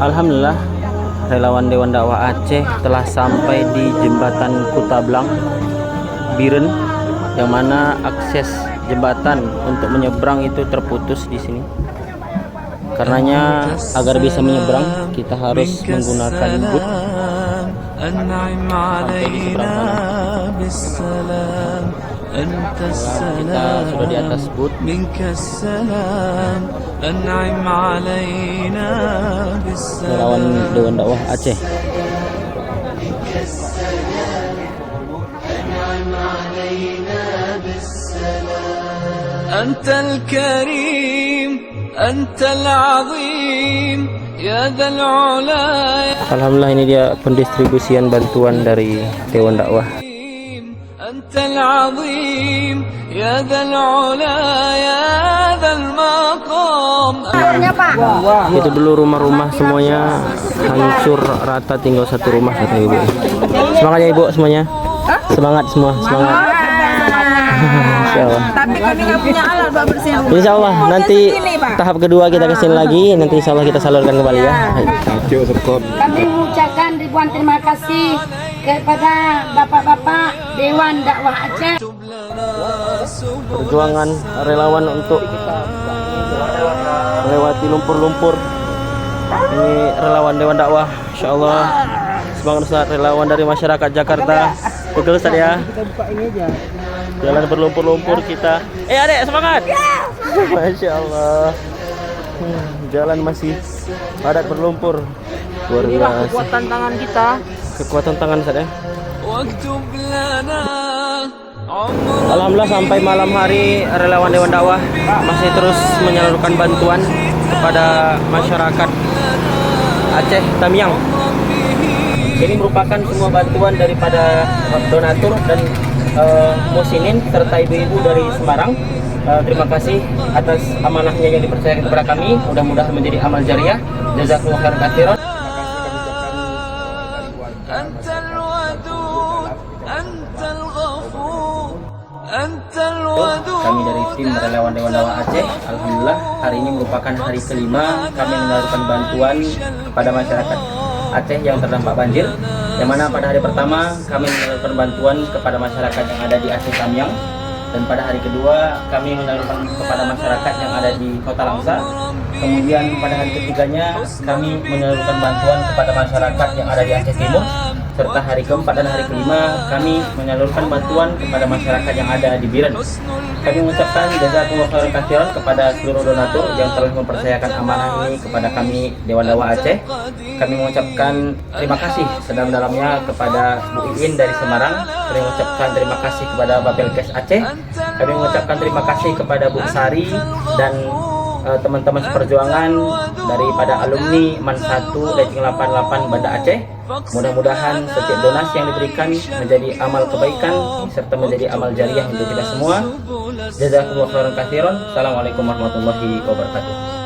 Alhamdulillah, relawan Dewan Dakwah Aceh telah sampai di jembatan Kutablang Biren, yang mana akses jembatan untuk menyeberang itu terputus di sini. Karenanya agar bisa menyeberang kita harus menggunakan boot sampai di seberang sana. Kita sudah di atas boot. Relawan Dewan Dakwah Aceh. Antal Karim, Antal Azim, Ya Dzal Ula. Alhamdulillah, ini dia pendistribusian bantuan dari Dewan Dakwah. Antal Azim, Ya Dzal Ula, Ya Dzal Maqam. Itu dulu rumah-rumah semuanya hancur rata, tinggal satu rumah kata ibu. Semangat ya ibu semuanya. Semangat semua, semangat. Insyaallah. Tapi kami nggak punya alat buat bersihin rumah. Insyaallah nanti tahap kedua kita kesini lagi, nanti insyaallah kita salurkan kembali ya. Kami mengucapkan ribuan terima kasih kepada bapak-bapak Dewan Dakwah Aceh. Perjuangan relawan untuk melewati lumpur-lumpur. Ini relawan Dewan Dakwah, insyaallah. Semangat Ustaz, relawan dari masyarakat Jakarta. Pegel Ustaz ya. Jalan berlumpur-lumpur kita. Adek semangat. Masya Allah. Jalan masih padat berlumpur. Luar biasa. Kekuatan tangan kita. Kekuatan tangan Ustaz ya. Alhamdulillah sampai malam hari relawan Dewan Dakwah masih terus menyalurkan bantuan kepada masyarakat Aceh Tamiang. Ini merupakan semua bantuan daripada donatur dan musinin serta ibu-ibu dari Semarang. Terima kasih atas amanahnya yang dipercayakan kepada kami. Mudah-mudahan menjadi amal jariah. Jazakumullah khairan katsiran. Antal Wadud, Antal Ghafur, Antal Wadud. Kami dari tim relawan Dewan Dakwah Aceh, alhamdulillah hari ini merupakan hari kelima kami menyalurkan bantuan kepada masyarakat Aceh yang terdampak banjir, yang mana pada hari pertama kami menyalurkan bantuan kepada masyarakat yang ada di Aceh Tamiang, dan pada hari kedua kami menyalurkan kepada masyarakat yang ada di Kota Langsa. Kemudian pada hari ketiganya kami menyalurkan bantuan kepada masyarakat yang ada di Aceh Timur, serta hari keempat dan hari kelima kami menyalurkan bantuan kepada masyarakat yang ada di Biren. Kami mengucapkan jazakumullah khairan katsiran kepada seluruh donatur yang telah mempercayakan amanah ini kepada kami Dewan Dakwah Aceh. Kami mengucapkan terima kasih sedalam-dalamnya kepada Bu Iin dari Semarang. Kami mengucapkan terima kasih kepada Bapelkes Aceh. Kami mengucapkan terima kasih kepada Bu Sari dan teman-teman seperjuangan daripada alumni MAN 1 Lecing 88 Banda Aceh. Mudah-mudahan setiap donasi yang diberikan menjadi amal kebaikan serta menjadi amal jariah untuk kita semua. Jazakumullah khairan katsiran. Assalamualaikum warahmatullahi wabarakatuh.